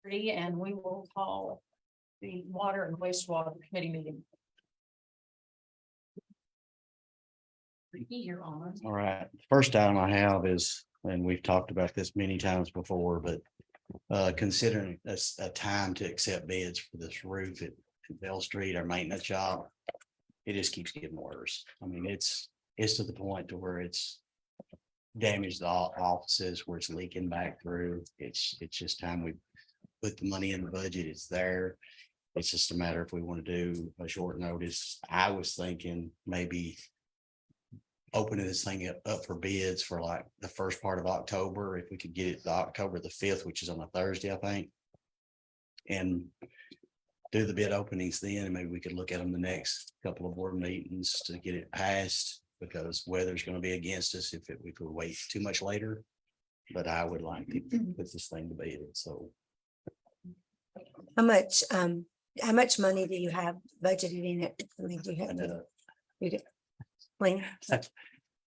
And we will call the Water and Wastewater Committee meeting. You're on. All right, first item I have is, and we've talked about this many times before, but considering a time to accept bids for this roof at Bell Street, our maintenance job, it just keeps getting worse. I mean, it's to the point to where it's damaged the offices, where it's leaking back through. It's just time we put the money in the budget. It's there. It's just a matter if we want to do a short notice. I was thinking maybe opening this thing up for bids for like the first part of October, if we could get it to October the 5th, which is on a Thursday, I think. And do the bid openings then, and maybe we could look at them the next couple of board meetings to get it passed, because weather's going to be against us if we could wait too much later. But I would like to put this thing to bed. So How much money do you have budgeted in it? I mean, do you have to do it? Lena?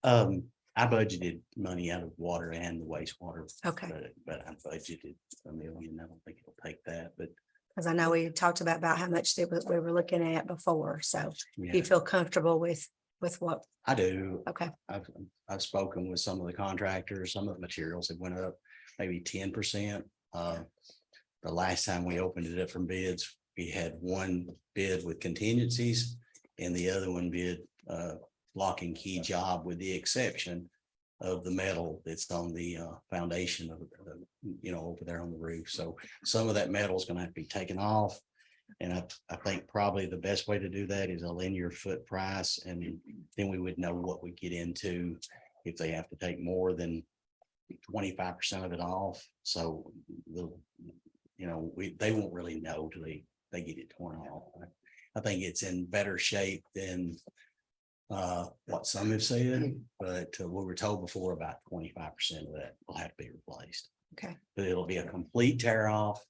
I budgeted money out of water and the wastewater. Okay. But I budgeted $1 million. I don't think it'll take that, but Because I know we talked about how much we were looking at before. So yeah, you feel comfortable with what? I do. Okay. I've spoken with some of the contractors. Some of the materials have went up maybe 10%. The last time we opened it up from bids, we had one bid with contingencies and the other one bid lock and key job, with the exception of the metal that's on the foundation of over there on the roof. So some of that metal is going to have to be taken off. And I think probably the best way to do that is a linear foot price. And then we would know what we get into if they have to take more than 25% of it off. So they won't really know till they get it torn off. I think it's in better shape than what some have said, but we were told before about 25% of that will have to be replaced. Okay. But it'll be a complete tear off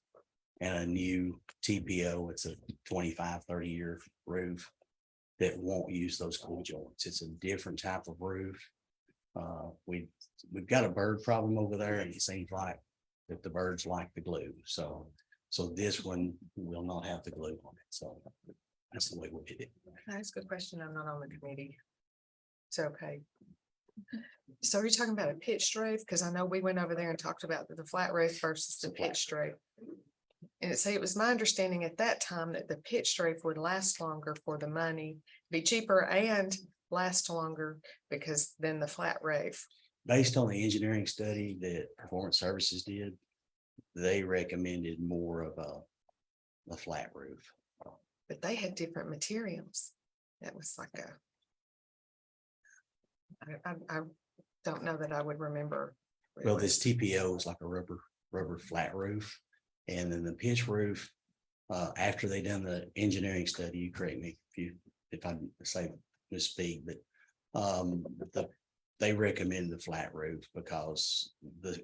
and a new TPO. It's a 25-30 year roof that won't use those cool joints. It's a different type of roof. We've got a bird problem over there, and it seems like that the birds like the glue. So this one will not have the glue on it. So that's the way we did it. That's a good question. I'm not on the committee. So, okay. So you're talking about a pitched roof? Because I know we went over there and talked about the flat roof versus the pitched roof. And it was my understanding at that time that the pitched roof would last longer for the money, be cheaper and last longer because then the flat roof. Based on the engineering study that Performance Services did, they recommended more of a flat roof. But they had different materials. That was like I don't know that I would remember. Well, this TPO is like a rubber flat roof. And then the pitch roof, after they done the engineering study, you correct me if I say misspeak, but they recommend the flat roof because the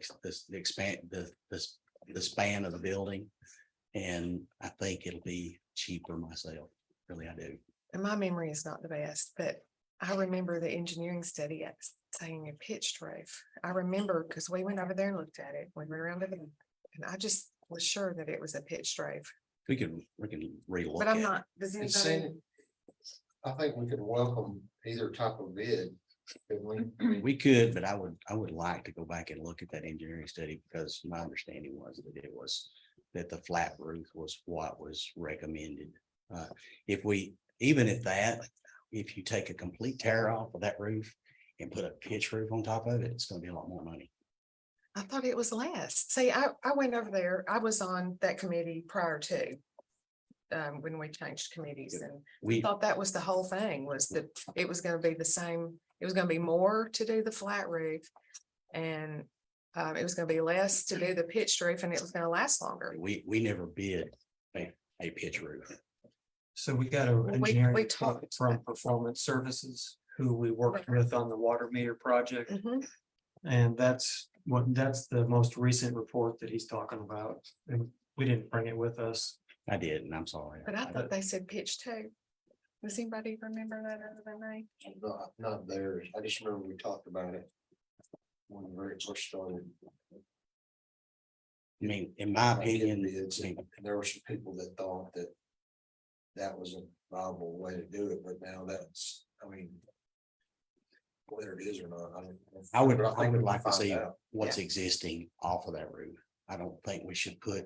span of the building, and I think it'll be cheaper myself. Really, I do. And my memory is not the best, but I remember the engineering study saying a pitched roof. I remember because we went over there and looked at it. We went around it, and I just was sure that it was a pitched roof. We can relook. But I'm at not. Does It anybody? seemed- I think we could welcome either type of bid. couldn't we? We could, but I would like to go back and look at that engineering study, because my understanding was that the flat roof was what was recommended. If you take a complete tear off of that roof and put a pitch roof on top of it, it's going to be a lot more money. I thought it was less. See, I went over there. I was on that committee prior to when we changed committees, and We thought that was the whole thing, was that it was going to be the same. It was going to be more to do the flat roof, and it was going to be less to do the pitched roof, and it was going to last longer. we never bid a pitch roof. So we got an we engineering talked report from Performance Services, who we worked with on the water meter project. Mhm. And that's the most recent report that he's talking about. And we didn't bring it with us. I did, and I'm sorry. But I thought they said pitch too. Does anybody remember that other than me? Not theirs. I just remember we talked about it when we very first started. I mean, in my Get opinion, bids, and there were some people that thought that that was a viable way to do it, but now that's, I mean, whether it is or not, I don't. I would, but I think would we can like to find see out. what's existing off of that roof. I don't think we should put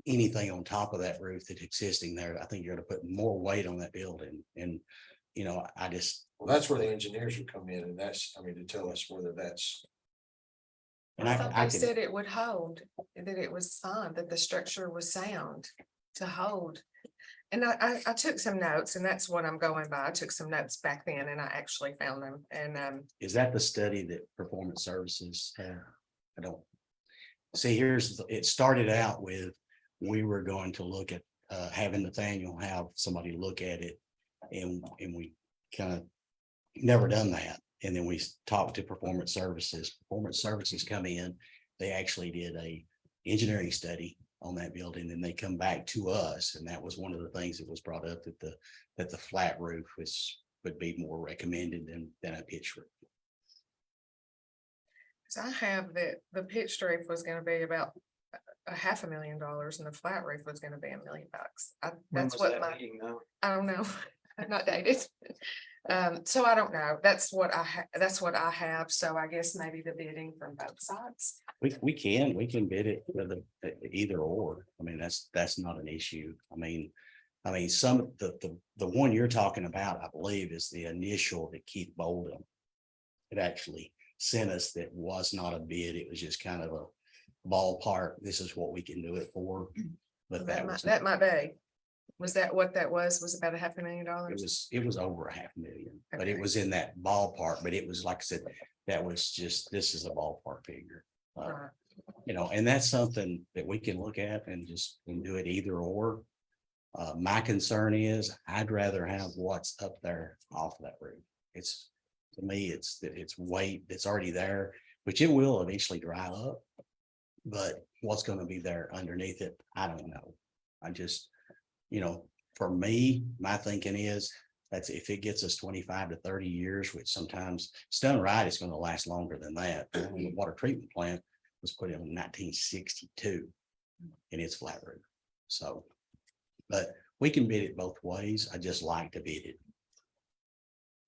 anything on top of that roof that's existing there. I think you're gonna put more weight on that building and, you know, I just, Well, that's where the engineers would come in, and that's, I mean, to tell us whether that's. and I thought they I could, said it would hold, that it was fine, that the structure was sound to hold. And I took some notes and that's what I'm going by. I took some notes back then and I actually found them and, is that the study that Performance Services had? I don't. See, it started out with, we were going to look at, having Nathaniel have somebody look at it. And we kind of never done that. And then we talked to Performance Services. Performance Services come in, they actually did a engineering study on that building, and they come back to us, and that was one of the things that was brought up, that the flat roof would be more recommended than a pitch roof. so I have that the pitched roof was gonna be about $500,000 and the flat roof was gonna be $1 million. When That's was what that my, meeting, though? I don't know, I'm not dated. So I don't know, that's what that's what I have, so I guess maybe the bidding from both sides. We can bid it with either or. I mean, that's not an issue. I mean, some of the one you're talking about, I believe, is the initial that Keith Bolden. It actually sent us that was not a bid. It was just kind of a ballpark. This is what we can do it for. But That might be. Was that what that was about $500,000? it was over $500,000, but it Okay. was in that ballpark. But it was, like I said, that was just, this is a ballpark figure. Right. You know, and that's something that we can look at and just do it either or. My concern is I'd rather have what's up there off that roof. It's, to me, it's weight that's already there, which it will eventually dry up. But what's going to be there underneath it, I don't know. I just, you know, for me, my thinking is that's if it gets us 25 to 30 years, which sometimes it's done right, it's going to last longer than that. The water treatment plant was put in 1962 and it's flat roof. So, but we can bid it both ways. I just like to bid it.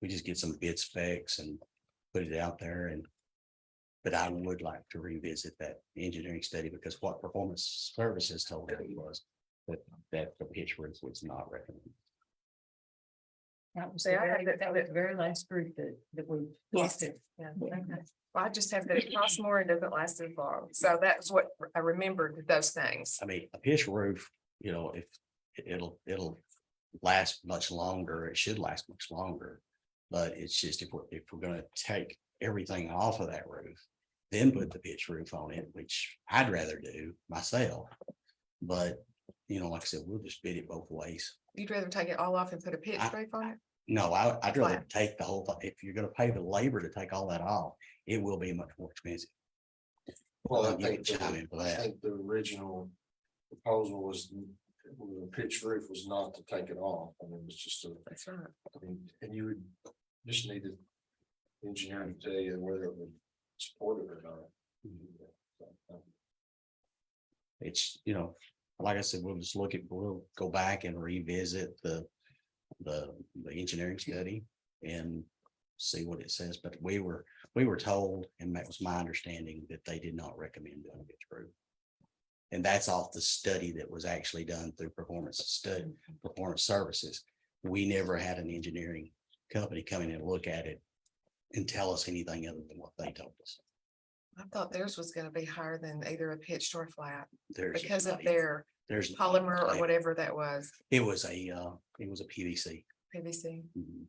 We just get some bid specs and put it out there, and but I would like to revisit that engineering study, because what Performance Services told me was that the pitch roof was not recommended. That was See, I had that was the very last group that we. Yes. talked to. Yeah, okay. Well, I just have that it costs more and doesn't last as long. So that's what I remembered, those things. I mean, a pitch roof, you know, if it'll last much longer, it should last much longer. But it's just if we're gonna take everything off of that roof, then put the pitch roof on it, which I'd rather do myself. But, you know, like I said, we'll just bid it both ways. You'd rather take it all off and put a pitch roof on it? No, I'd rather Flat. take the whole thing. If you're gonna pay the labor to take all that off, it will be much more expensive. Well, I You can think, chime in for I that. think the original proposal was, the pitch roof was not to take it off, I mean, it was just a, That's right. I mean, and you would just need the engineer to tell you whether it would support it or not. It's, you know, like I said, we'll go back and revisit the engineering study and see what it says. But we were told, and that was my understanding, that they did not recommend doing a pitch roof. And that's off the study that was actually done through Performance Services. We never had an engineering company come in and look at it and tell us anything other than what they told us. I thought theirs was gonna be higher than either a pitched or flat There's because not of even- their there's polymer or whatever that was, It was a PVC. PVC. Mhm.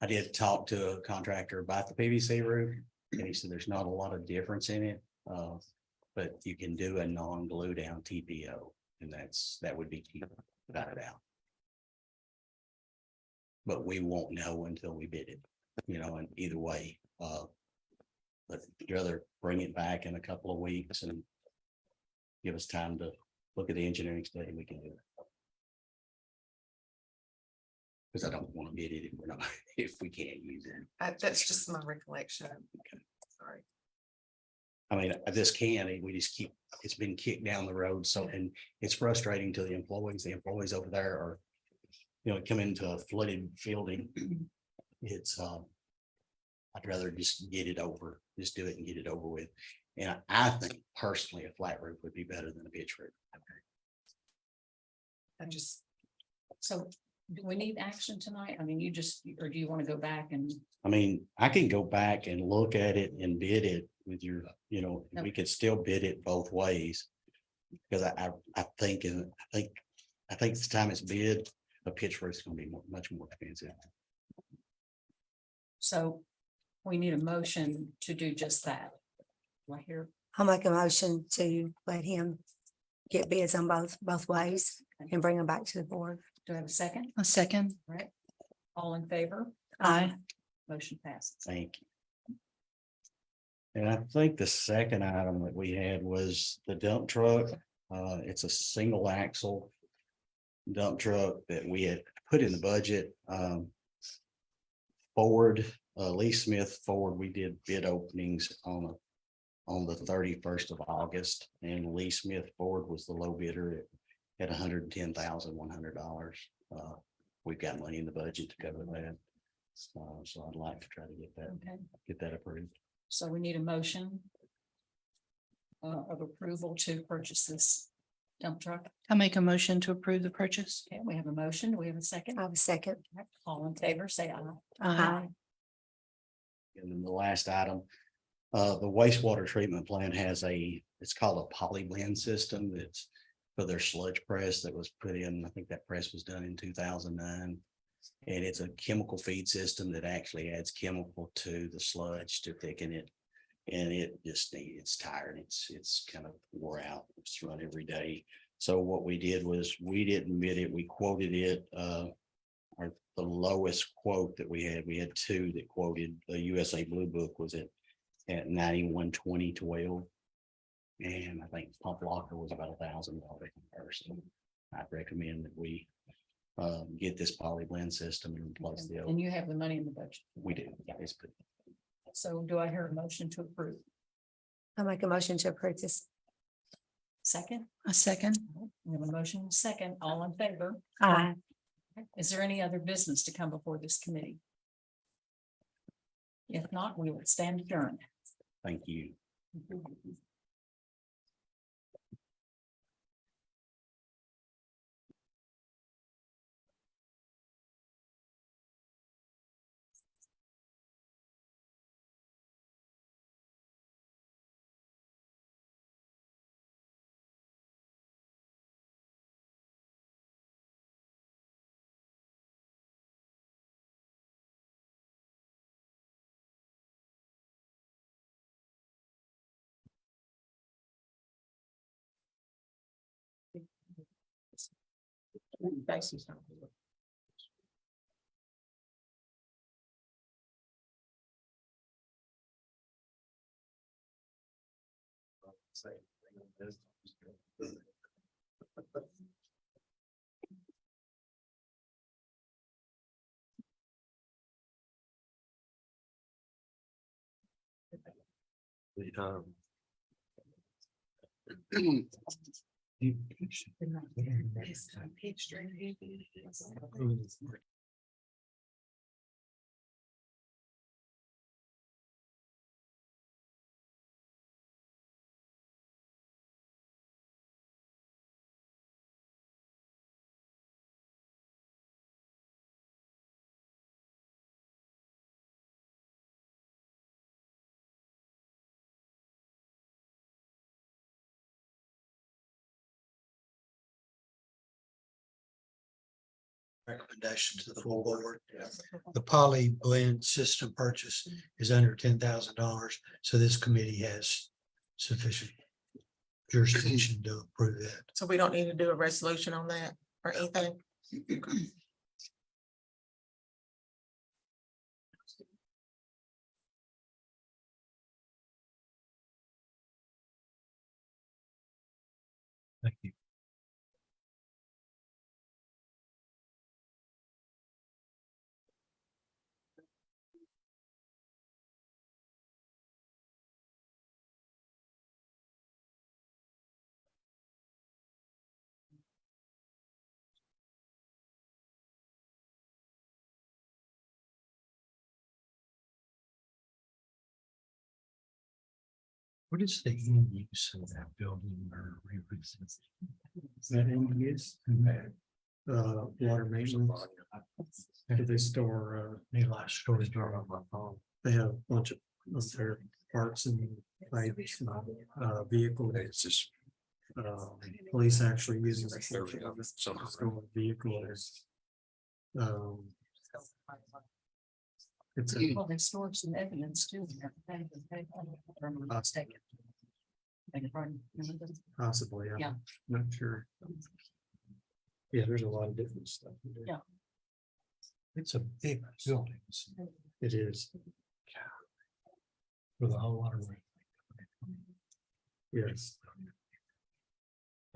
I did talk to a contractor about the PVC roof, and he said there's not a lot of difference in it. But you can do a non-glue down TPO, and that would be cheaper without a doubt. But we won't know until we bid it, you know, and either way, but if you'd rather bring it back in a couple of weeks and give us time to look at the engineering study, we can do it. Because I don't want to bid it if we're not, if we can't use it. That's just my recollection. Sorry. I mean, this can, we just keep, it's been kicked down the road, so, and it's frustrating to the employees over there are, come into a flooded building. It's, I'd rather just get it over, just do it and get it over with. And I think personally, a flat roof would be better than a pitch roof. I just, So do we need action tonight? I mean, you just, or do you want to go back and, I mean, I can go back and look at it and bid it with your, we could still bid it both ways. Because I think, I think the time it's bid, a pitch roof is gonna be much more expensive. so we need a motion to do just that. Right here. I'll make a motion to let him get bids on both ways and bring them back to the board. Do I have a second? A second. All right. All in favor? Aye. Motion passes. Thank you. And I think the second item that we had was the dump truck. It's a single axle dump truck that we had put in the budget. Ford, Lee Smith Ford, we did bid openings on the 31st of August, and Lee Smith Ford was the low bidder at $110,100. We've got money in the budget to cover that. So I'd like to try to Okay, get that approved. so we need a motion of approval to purchase this dump truck. I make a motion to approve the purchase. Okay, we have a motion. Do we have a second? I have a second. All in favor, say aye. Aye. And then the last item, the wastewater treatment plant has it's called a poly blend system. That's for their sludge press that was put in. I think that press was done in 2009. And it's a chemical feed system that actually adds chemical to the sludge to thicken it. And it's tired. It's kind of wore out. It's run every day. So what we did was we didn't bid it. We quoted it, the lowest quote that we had two that quoted. The USA Blue Book was at 9120.12. And I think Pump Locker was about $1,000 comparison. I'd recommend that we get this poly blend system and replace the And old. you have the money in the budget. We do. It's good. So do I hear a motion to approve? I'll make a motion to approve this. Second? A second. We have a motion, second, all in favor? Aye. Is there any other business to come before this committee? If not, we will stand adjourned. Thank you. Recommendation to the full board. The poly blend system purchase is under $10,000, so this committee has sufficient jurisdiction to approve that. so we don't need to do a resolution on that or anything. Thank you. What is the end use of that building or? That end use, water maintenance. Do they store, Any last story? they have a bunch of their parts and pipes, vehicle. It's just. Police actually using. There we go. Vehicle. It's a, Well, they stored some evidence too. I'm mistaken. Beg your pardon. possibly, Yeah. I'm not sure. Yeah, there's a lot of different stuff. in there. Yeah. It's a big building. It is, With a whole lot of. yes.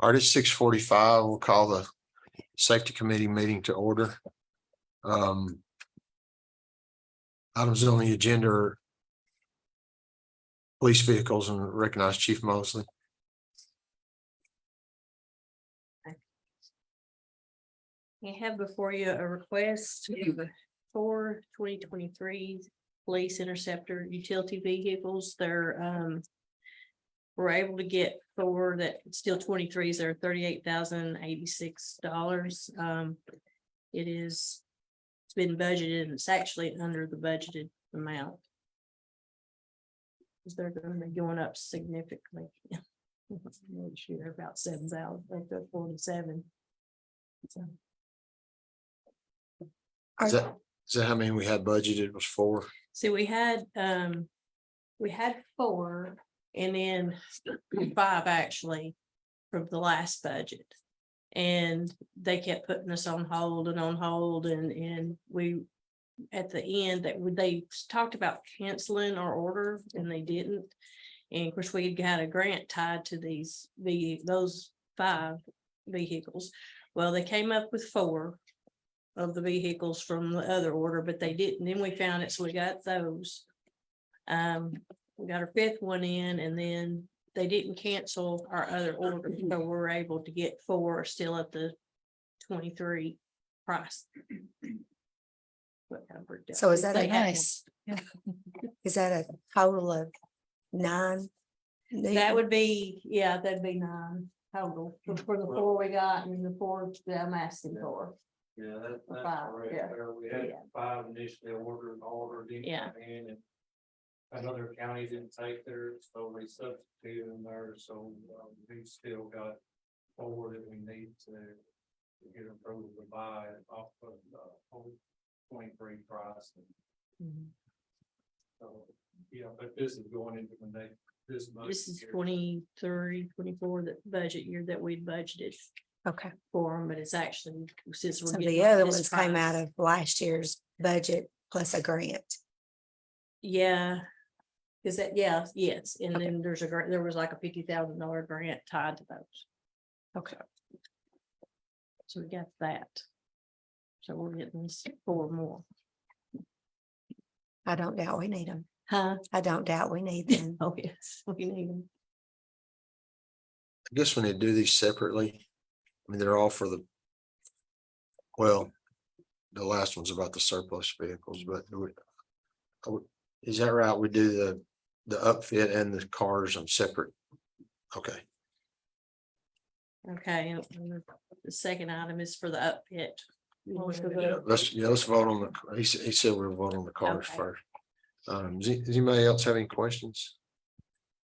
All right, it's 6:45. We'll call the safety committee meeting to order. Items on the agenda are police vehicles and recognize Chief Mosley. You have before you a request for 2023 police interceptor utility vehicles. They're we're able to get four that still 23s are $38,086. It's been budgeted and it's actually under the budgeted amount. Because they're going to be going up significantly. They're about 7,000, they're 47. So. Is that how many we had budgeted was 4? See, we had four and then 5 actually from the last budget. And they kept putting us on hold and we, at the end they talked about canceling our order and they didn't. And of course, we got a grant tied to those 5 vehicles. Well, they came up with 4 of the vehicles from the other order, but they didn't. Then we found it, so we got those. We got our 5th one in, and then they didn't cancel our other order, so we're able to get 4 still at the 23 price. So is that They a had- Nice. Is that a total of 9? That would be, yeah, that'd be 9 total for the 4 we got and the 4 that I'm asking for. Yeah, that's Five, correct. yeah. We Yeah. had 5 initially ordered. Yeah. And another county didn't take theirs, so we substituted them there, so we still got 4 that we need to get approval to buy off of the 23 price. So, yeah, but this is going into this budget. This is year. 23, 24, that budget year that we budgeted Okay, for them, but it's actually, since we're so getting the other this ones came out price. of last year's budget plus a grant. Yeah. Is that, yeah, yes, and Okay. then there's there was like a $50,000 grant tied to those. Okay. So we got that. So we're getting 4 more. I don't doubt we need them. Huh? I don't doubt we need them. Oh, yes, we need them. I guess when they do these separately, I mean, they're all for the. Well, the last one's about the surplus vehicles, but is that right? We do the upfit and the cars on separate. Okay, Okay, and the second item is for the upfit. let's vote on the, he said we're voting on the cars Okay. first. Does anybody else have any questions?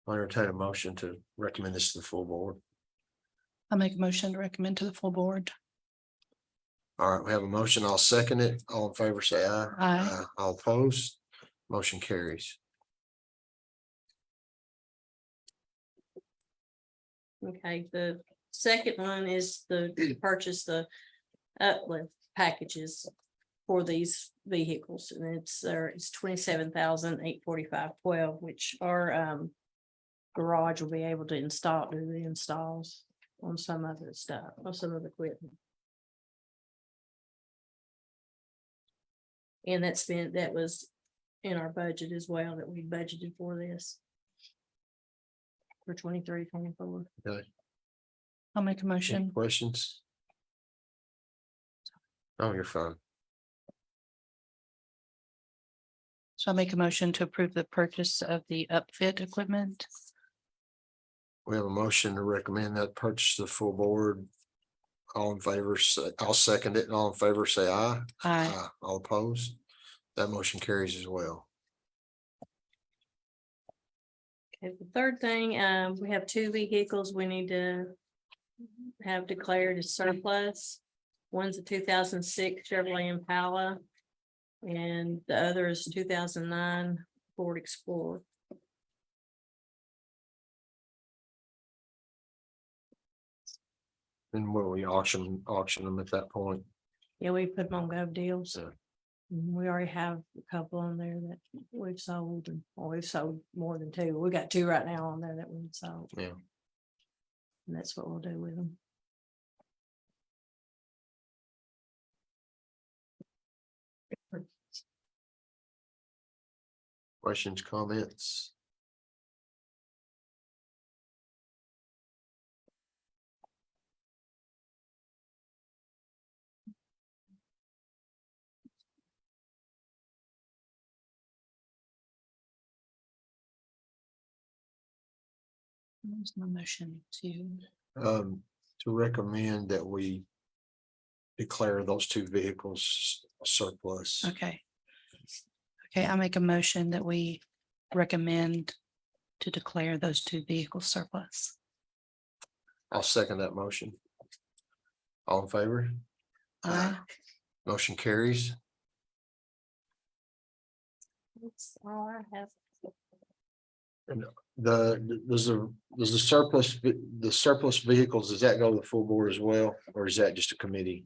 I'll entertain a motion to recommend this to the full board. I'll make a motion to recommend to the full board. All right, we have a motion. I'll second it. All in favor, say aye. Aye. All opposed, motion carries. Okay, the second one is to purchase the uplift packages for these vehicles, and it's 27,845.12, which our garage will be able to do the installs on some of the stuff, on some of the equipment. And that was in our budget as well, that we budgeted for this. For 23, 24. I'll make a Any motion. questions? Oh, you're fine. So I'll make a motion to approve the purchase of the upfit equipment We have a motion to recommend that purchase to the full board. All in favor, say, I'll second it, and all in favor, say aye. Aye. All opposed? That motion carries as well. Okay, the third thing, we have two vehicles we need to have declared as surplus. One's a 2006 Chevrolet Impala. And the other is 2009 Ford Explorer. And will we auction them at that point? Yeah, we put them on Gov Deals. Yeah. We already have a couple on there that we've sold, and well, we've sold more than two. We got two right now on there that we've sold. Yeah. And that's what we'll do with them. Questions, comments? There's no motion to. To recommend that we declare those two vehicles surplus. Okay. Okay, I make a motion that we recommend to declare those two vehicles surplus. I'll second that motion. All in favor? Aye. Motion carries. That's all I have. Does the surplus vehicles, does that go to the full board as well, or is that just a committee?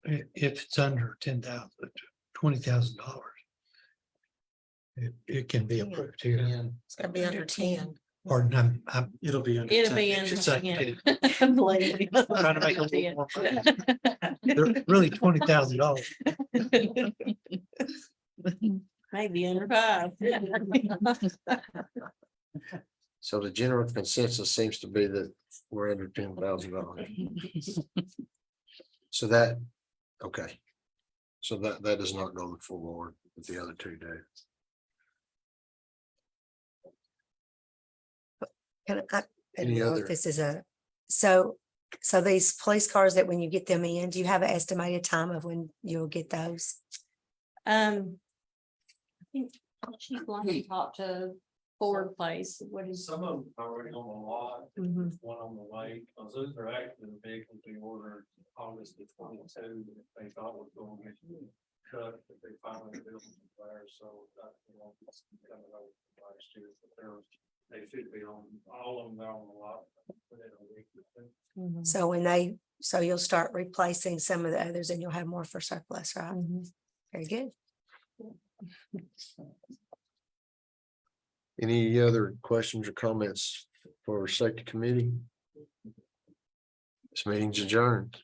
If it's under 10,000, $20,000. It can be approved here. It's gotta be under 10. Pardon, it'll be. under It'll 10. be in. It's like yeah. 10. Believe me. Trying to make a little more money. They're really $20,000. Maybe under 5. So the general consensus seems to be that we're under $10,000. So that, okay. So that does not go to the full board, but the other two do. Can I Any don't know other- if this is so these police cars that when you get them in, do you have an estimated time of when you'll get those? I think she's going to talk to Ford Place. What is? Some of them are already on the lot, Mhm. one on the way, because those are actually the vehicles we ordered August the 22. That they thought was going to get cut, but they finally built them there, so that's the one that's coming over last year. But they should be on, all of them are on the lot within a week or two. Mhm. So you'll start replacing some of the others and you'll have more for surplus, right? Mhm. Very good. Any other questions or comments for safety committee? This meeting's adjourned.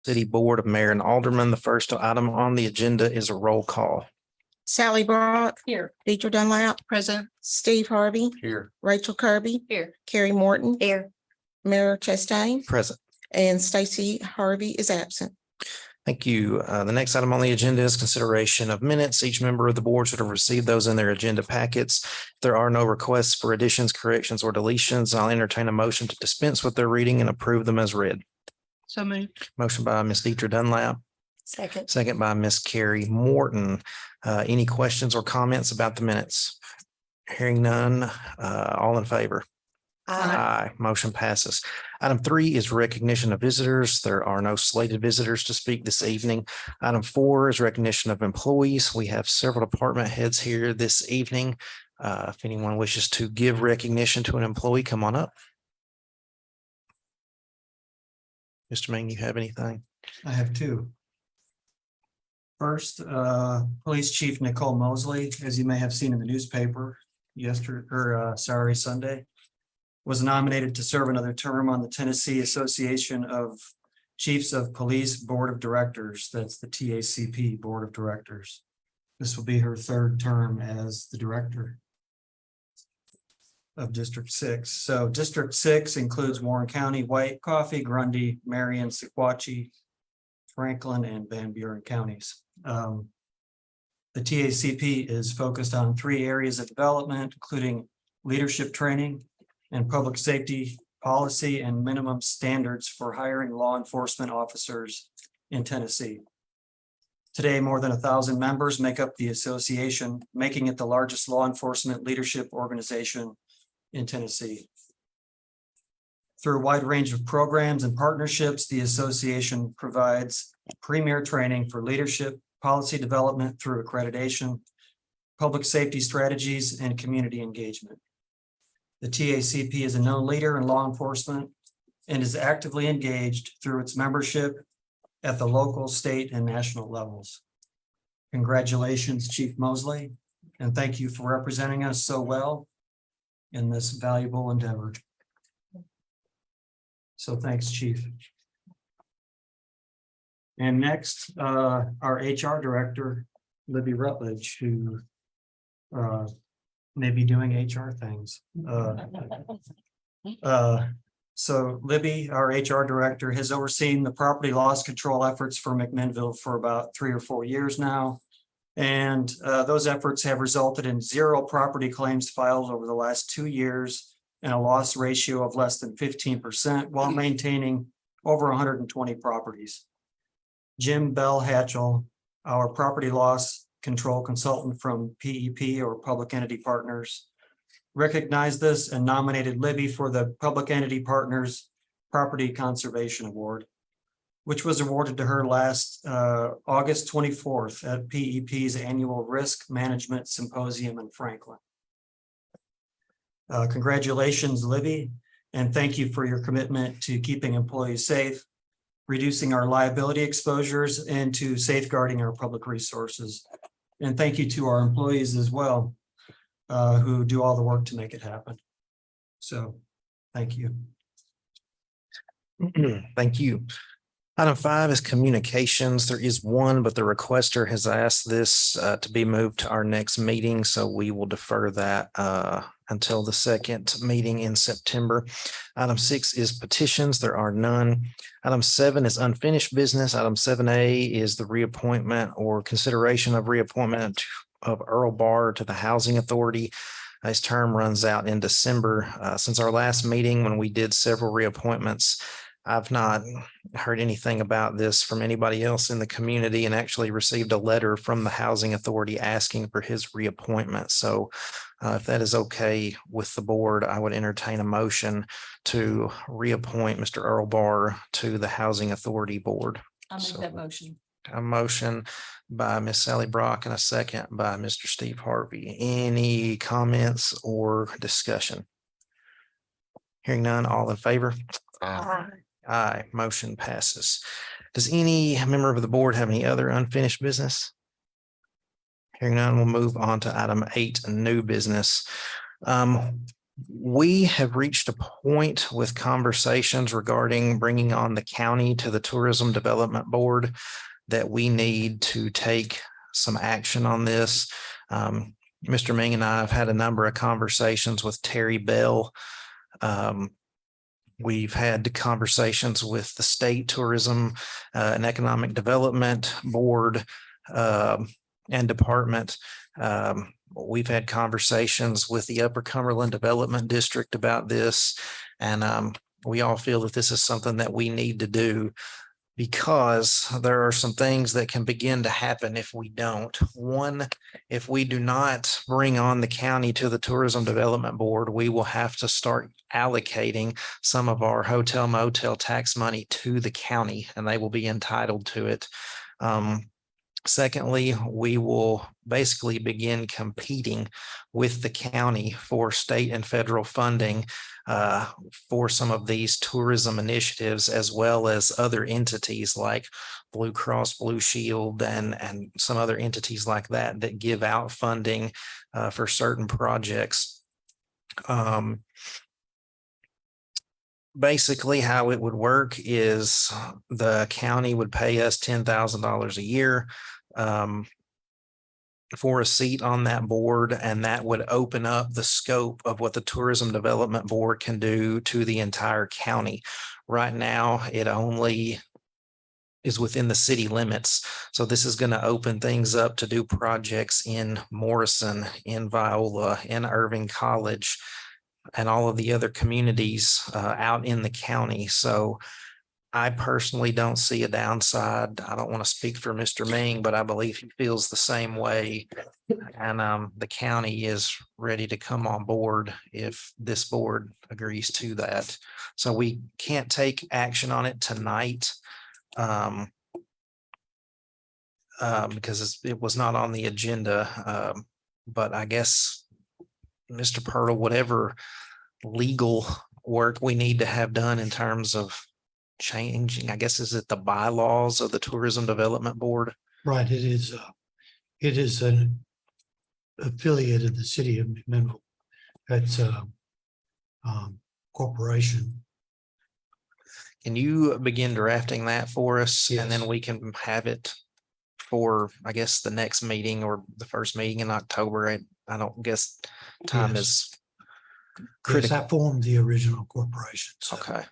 City Board of Mayor and Aldermen. The first item on the agenda is a roll call. Sally Brock, Here. Deidre Dunlap, Present. Steve Harvey, Here. Rachel Kirby, Here. Carrie Morton, Here, Mayor Chastain, Present. and Stacy Harvey is absent. Thank you. The next item on the agenda is consideration of minutes. Each member of the board should have received those in their agenda packets. There are no requests for additions, corrections, or deletions. I'll entertain a motion to dispense with their reading and approve them as read. So moved. Motion by Ms. Deidre Dunlap, second. second by Ms. Carrie Morton. Any questions or comments about the minutes? Hearing none, all in favor? Aye. Motion passes. Item 3 is recognition of visitors. There are no slated visitors to speak this evening. Item 4 is recognition of employees. We have several department heads here this evening. If anyone wishes to give recognition to an employee, come on up. Mr. Main, you have anything? I have two. First, Police Chief Nicole Mosley, as you may have seen in the newspaper Sunday, was nominated to serve another term on the Tennessee Association of Chiefs of Police Board of Directors. That's the TACP Board of Directors. This will be her third term as the director of District 6. So District 6 includes Warren County, White, Coffee, Grundy, Marion, Sequatchie, Franklin, and Van Buren counties. The TACP is focused on 3 areas of development, including leadership training and public safety policy and minimum standards for hiring law enforcement officers in Tennessee. Today, more than 1,000 members make up the association, making it the largest law enforcement leadership organization in Tennessee. Through a wide range of programs and partnerships, the association provides premier training for leadership, policy development through accreditation, public safety strategies, and community engagement. The TACP is a known leader in law enforcement and is actively engaged through its membership at the local, state, and national levels. Congratulations, Chief Mosley, and thank you for representing us so well in this valuable endeavor. So thanks, Chief. And next, our HR Director, Libby Rutledge, who may be doing HR things. So Libby, our HR Director, has overseen the property loss control efforts for McMinnville for about 3 or 4 years now. And those efforts have resulted in 0 property claims filed over the last 2 years and a loss ratio of less than 15% while maintaining over 120 properties. Jim Bell Hatchell, our property loss control consultant from PEP or Public Entity Partners, recognized this and nominated Libby for the Public Entity Partners Property Conservation Award, which was awarded to her last August 24th at PEP's annual Risk Management Symposium in Franklin. Congratulations, Libby, and thank you for your commitment to keeping employees safe, reducing our liability exposures, and to safeguarding our public resources. And thank you to our employees as well, who do all the work to make it happen. So, thank you. Thank you. Item 5 is communications. There is one, but the requester has asked this to be moved to our next meeting, so we will defer that until the second meeting in September. Item 6 is petitions. There are none. Item 7 is unfinished business. Item 7A is the reappointment or consideration of reappointment of Earl Barr to the Housing Authority. His term runs out in December. Since our last meeting, when we did several reappointments, I've not heard anything about this from anybody else in the community and actually received a letter from the Housing Authority asking for his reappointment. So if that is okay with the board, I would entertain a motion to reappoint Mr. Earl Barr to the Housing Authority Board. I'll make So, that motion. a motion by Ms. Sally Brock and a second by Mr. Steve Harvey. Any comments or discussion? Hearing none, all in favor? Aye, motion passes. Does any member of the board have any other unfinished business? Hearing none, we'll move on to item 8, new business. We have reached a point with conversations regarding bringing on the county to the Tourism Development Board that we need to take some action on this. Mr. Ming and I have had a number of conversations with Terry Bell. We've had conversations with the State Tourism and Economic Development Board and Department. We've had conversations with the Upper Cumberland Development District about this. And we all feel that this is something that we need to do, because there are some things that can begin to happen if we don't. One, if we do not bring on the county to the Tourism Development Board, we will have to start allocating some of our hotel motel tax money to the county, and they will be entitled to it. Secondly, we will basically begin competing with the county for state and federal funding for some of these tourism initiatives, as well as other entities like Blue Cross Blue Shield and some other entities like that that give out funding for certain projects. Basically, how it would work is the county would pay us $10,000 a year for a seat on that board, and that would open up the scope of what the Tourism Development Board can do to the entire county. Right now, it only is within the city limits. So this is going to open things up to do projects in Morrison, in Viola, in Irving College, and all of the other communities out in the county. So I personally don't see a downside. I don't want to speak for Mr. Ming, but I believe he feels the same way. And the county is ready to come on board if this board agrees to that. So we can't take action on it tonight because it was not on the agenda. But I guess, Mr. Pirtle, whatever legal work we need to have done in terms of changing, I guess, is it the bylaws of the Tourism Development Board? Right, it is an affiliate of the city of McMinnville. It's a corporation. Can you begin drafting that for us? And then Yes. we can have it for, I guess, the next meeting or the first meeting in October. I don't guess time Yes. is Yes, critical. I formed the original corporation. So Okay.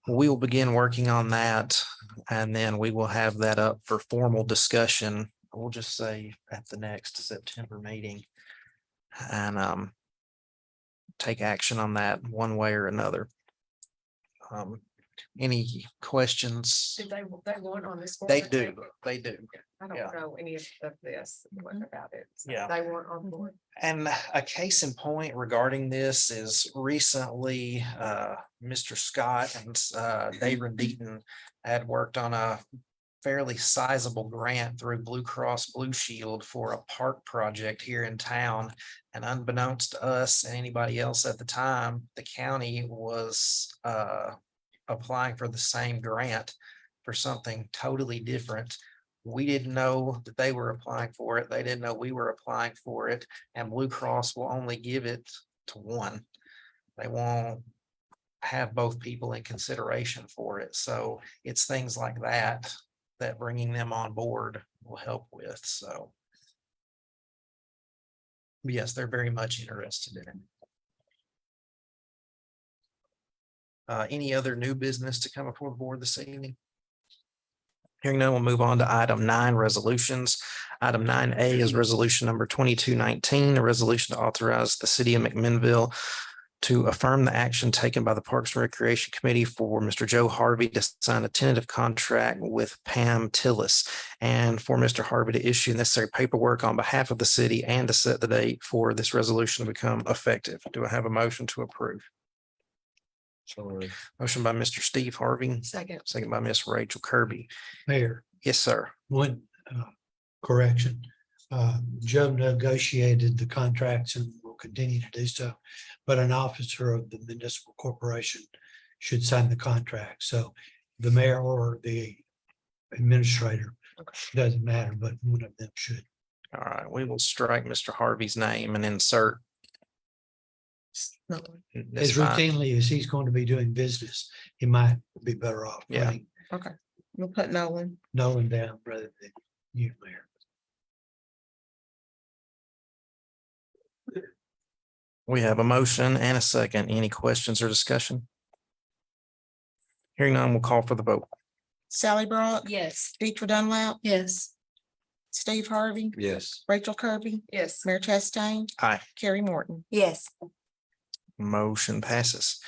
We will begin working on that, and then we will have that up for formal discussion. We'll just say at the next September meeting, and take action on that one way or another. Any questions? Did they want on this? They board? do, they do. I yeah. don't know any of this what about it. So Yeah. They weren't on board. And a case in point regarding this is recently, Mr. Scott and David Deaton had worked on a fairly sizable grant through Blue Cross Blue Shield for a park project here in town. And unbeknownst to us and anybody else at the time, the county was applying for the same grant for something totally different. We didn't know that they were applying for it. They didn't know we were applying for it. And Blue Cross will only give it to one. They won't have both people in consideration for it. So it's things like that that bringing them on board will help with. So yes, they're very much interested in it. Any other new business to come before the board this evening? Hearing none, we'll move on to item 9, resolutions. Item 9A is resolution number 2219, a resolution to authorize the city of McMinnville to affirm the action taken by the Parks and Recreation Committee for Mr. Joe Harvey to sign a tentative contract with Pam Tillis, and for Mr. Harvey to issue necessary paperwork on behalf of the city and to set the date for this resolution to become effective. Do I have a motion to approve? Motion by Mr. Steve Harvey, Second. second by Ms. Rachel Kirby. Mayor, Yes, sir. one correction. Joe negotiated the contracts and will continue to do so, but an officer of the municipal corporation should sign the contract. So the mayor or the administrator, doesn't matter, but one of them should. All right, we will strike Mr. Harvey's name and insert That's As fine. routinely as he's going to be doing business, he might be better off Yeah. putting Okay, we'll put Nolan. Nolan down rather than you, Mayor. We have a motion and a second. Any questions or discussion? Hearing none, we'll call for the vote. Sally Brock, Yes. Deidre Dunlap, Yes. Steve Harvey, Yes. Rachel Kirby, Yes. Mayor Chastain, Aye. Carrie Morton. Yes, Motion passes.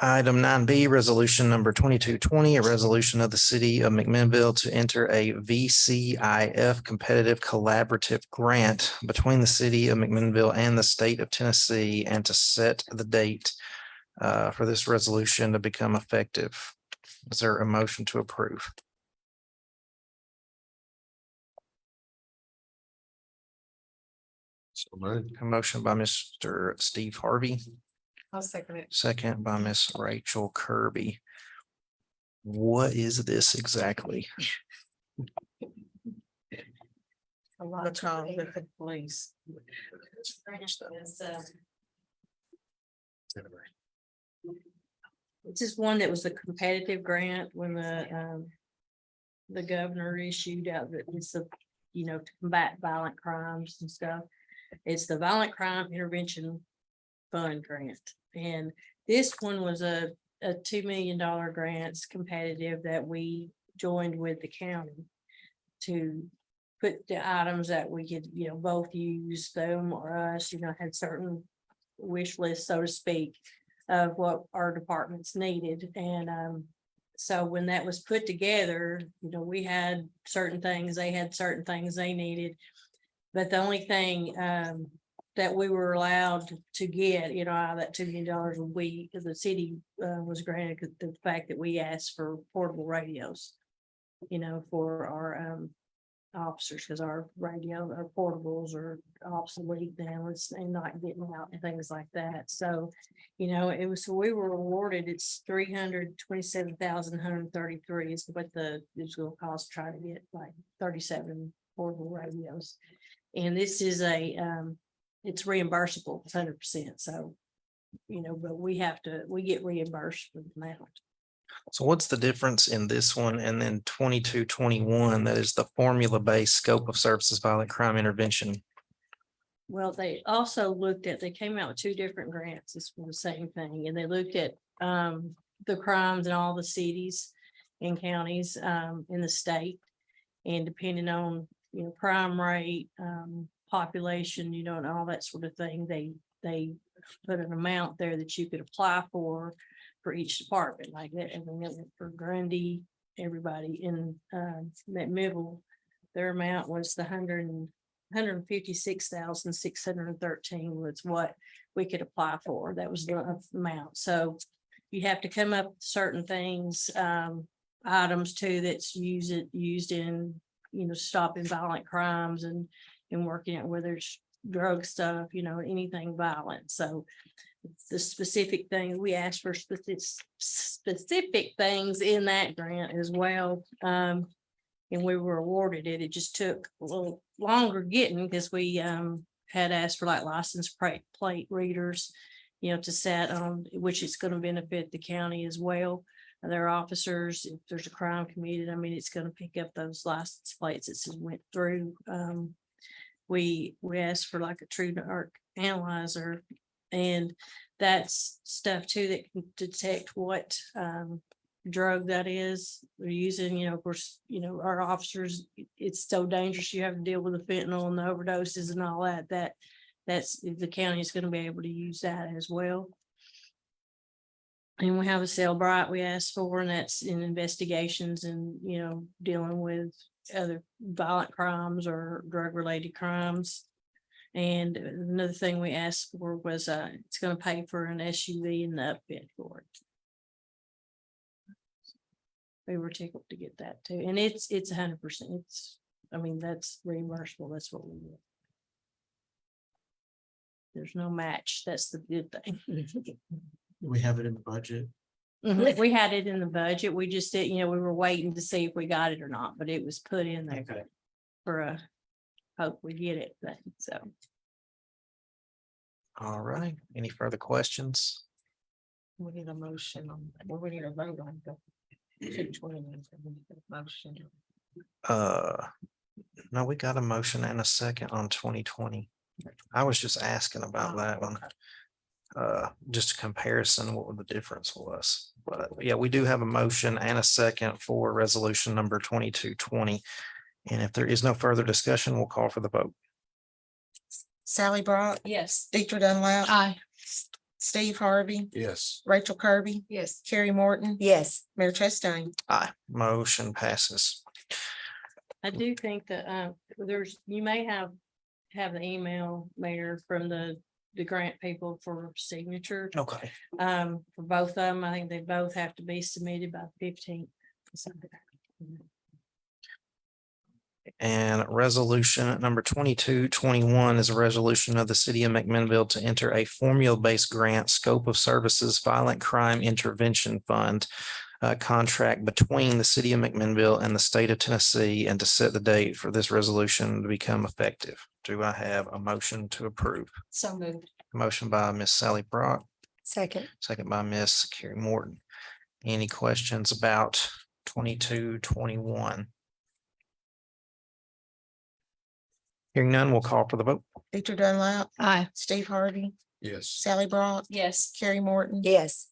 Item 9B, resolution number 2220, a resolution of the city of McMinnville to enter a VCIF competitive collaborative grant between the city of McMinnville and the state of Tennessee, and to set the date for this resolution to become effective. Is there a motion to approve? So moved. A motion by Mr. Steve Harvey, I'll second it. second by Miss Rachel Kirby. What is this exactly? The call with the police. This is one that was a competitive grant when the governor issued out that it's a, to combat violent crimes and stuff. It's the Violent Crime Intervention Fund grant. And this one was a $2 million grants competitive that we joined with the county to put the items that we could, both use, them or us, had certain wish lists, so to speak, of what our departments needed. And so when that was put together, we had certain things, they had certain things they needed. But the only thing that we were allowed to get, out of that $2 million a week, because the city was granted the fact that we asked for portable radios, for our officers, because our portables are obsolete now and not getting out and things like that. So, we were awarded, it's $327,133 is what it's going to cost to try to get like 37 portable radios. And this is it's reimbursable 100%. So, but we get reimbursed for the amount. So what's the difference in this one and then 2221? That is the formula-based scope of services violent crime intervention. Well, they also they came out with two different grants. It's for the same thing. And they looked at the crimes in all the cities and counties in the state. And depending on, crime rate, population, and all that sort of thing, they put an amount there that you could apply for each department like that. And then for Grundy, everybody in McMinnville, their amount was the 156,613 was what we could apply for. That was the amount. So you have to come up with certain things, items too, that's used in, stopping violent crimes and working out where there's drug stuff, anything violent. So the specific thing we asked for specific things in that grant as well. And we were awarded it. It just took a little longer getting because we had asked for like license plate readers, to set on, which is going to benefit the county as well. Their officers, if there's a crime committed, it's going to pick up those license plates that went through. We asked for like a true dark analyzer, and that's stuff too that can detect what drug that is they're using. Of course, our officers, it's so dangerous. You have to deal with the fentanyl and the overdoses and all that. That's the county is going to be able to use that as well. And we have a cell bright we asked for, and that's in investigations and, dealing with other violent crimes or drug related crimes. And another thing we asked for was it's going to pay for an SUV and the upfit for it. We were tickled to get that too. And it's 100%. That's reimbursable. That's what we do. There's no match. That's the good thing. We have it in the budget. We had it in the budget. We just did, we were waiting to see if we got it or not, but it was put in there Okay. for a hope we get it. So All right, any further questions? We need a motion on, well, we need a vote on the 220. Motion. No, we got a motion and a second on 2020. I was just asking about that one. Just a comparison, what the difference was. But yeah, we do have a motion and a second for resolution number 2220. And if there is no further discussion, we'll call for the vote. Sally Brock, Yes. Deidre Dunlap, Aye. Steve Harvey, Yes. Rachel Kirby, Yes, Carrie Morton, Yes, Mayor Chastain. Aye, motion passes. I do think that, you may have the email, Mayor, from the grant people for signature. Okay. For both of them, I think they both have to be submitted by 15th. And resolution number 2221 is a resolution of the city of McMinnville to enter a formula-based grant scope of services violent crime intervention fund contract between the city of McMinnville and the state of Tennessee, and to set the date for this resolution to become effective. Do I have a motion to approve? So moved. Motion by Miss Sally Brock, second. second by Miss Carrie Morton. Any questions about 2221? Hearing none, we'll call for the vote. Deidre Dunlap, Aye. Steve Harvey, Yes. Sally Brock, Yes. Carrie Morton, Yes,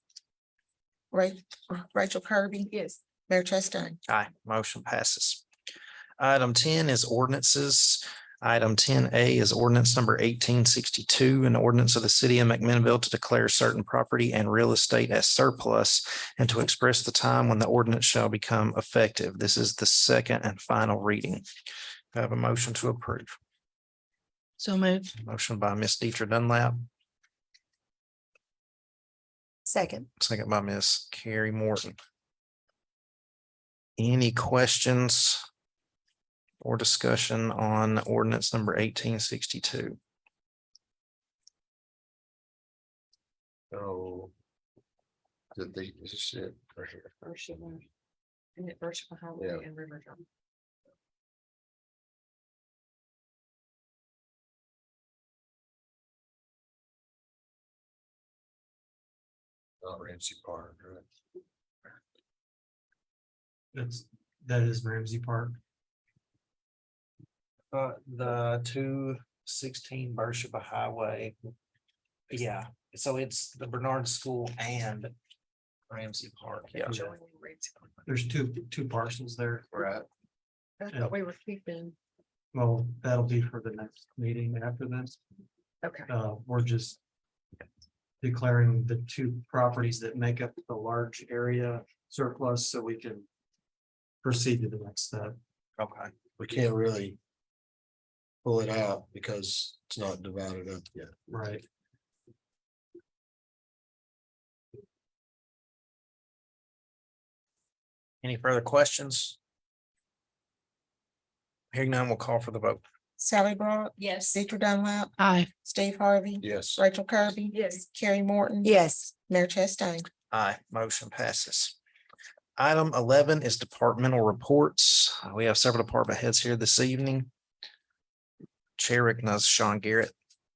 Rachel Kirby, yes, Mayor Chastain. Aye, motion passes. Item 10 is ordinances. Item 10A is ordinance number 1862, an ordinance of the city of McMinnville to declare certain property and real estate as surplus and to express the time when the ordinance shall become effective. This is the second and final reading. I have a motion to approve. So moved. Motion by Miss Deidre Dunlap, second. second by Miss Carrie Morton. Any questions or discussion on ordinance number 1862? Oh. Did they, is this it right here? first of all. And it first behind Yeah. and River Drum. Not Ramsey Park, right? That is Ramsey Park. The 216 Beersheba Highway. Yeah, so it's the Bernard School and Ramsey Park. Yeah. There's two parcels there. Right. I thought we were keeping, Well, that'll be for the next meeting after this. okay, We're just declaring the two properties that make up the large area surplus so we can proceed to the next step. Okay. We can't really pull it out because it's not divided up yet. Right. Any further questions? Hearing none, we'll call for the vote. Sally Brock, Yes. Deidre Dunlap, Aye. Steve Harvey, Yes. Rachel Kirby, yes, Carrie Morton. Yes, Mayor Chastain. Aye, motion passes. Item 11 is departmental reports. We have several department heads here this evening. Chair recognizes Sean Garrett.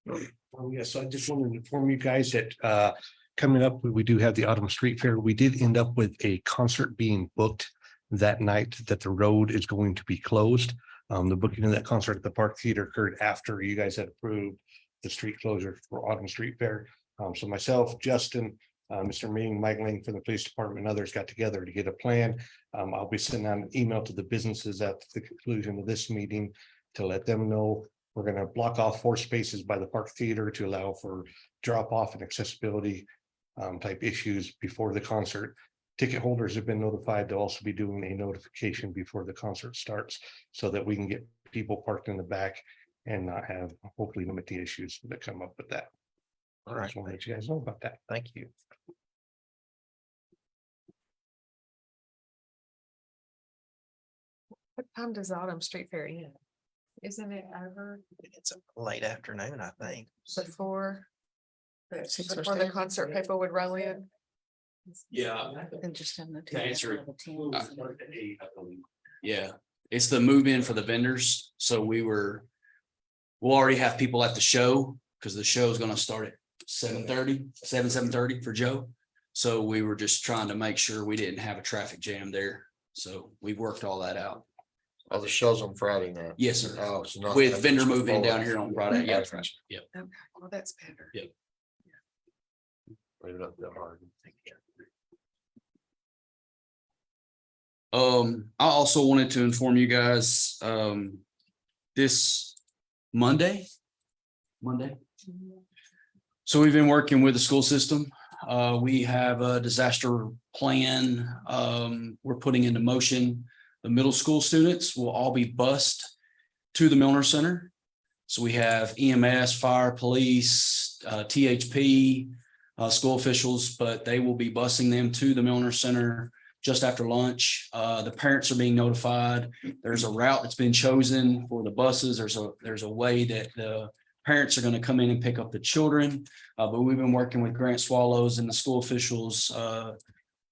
Oh, yes, I just wanted to inform you guys that coming up, we do have the Autumn Street Fair. We did end up with a concert being booked that night that the road is going to be closed. The booking of that concert at the Park Theater occurred after you guys had approved the street closure for Autumn Street Fair. So myself, Justin, Mr. Ming, Mike Ling from the police department and others got together to get a plan. I'll be sending out an email to the businesses at the conclusion of this meeting to let them know we're going to block off 4 spaces by the Park Theater to allow for drop off and accessibility type issues before the concert. Ticket holders have been notified. They'll also be doing a notification before the concert starts so that we can get people parked in the back and not have, hopefully limit the issues that come up with that. All right, Just want to let you guys know about that. thank you. what time does the Autumn Street Fair end? Isn't it over It's a late afternoon, I think. before Six or the seven. concert people would roll in? Yeah. And just have the To answer two. Yeah, it's the move in for the vendors. So we'll already have people at the show because the show is going to start at 7:30 for Joe. So we were just trying to make sure we didn't have a traffic jam there. So we worked all that out. Oh, the show's on Friday now. Yes, sir. Oh, it's not. With vendor move in before. down here on Friday. Yeah, that's right. Yep. Okay, well, that's better. Yep. Leave it up that hard. I also wanted to inform you guys, this Monday. So we've been working with the school system. We have a disaster plan, we're putting into motion. The middle school students will all be bused to the Milner Center. So we have EMS, fire, police, THP, school officials, but they will be busing them to the Milner Center just after lunch. The parents are being notified. There's a route that's been chosen for the buses. There's a way that the parents are going to come in and pick up the children. But we've been working with Grant Swallows and the school officials,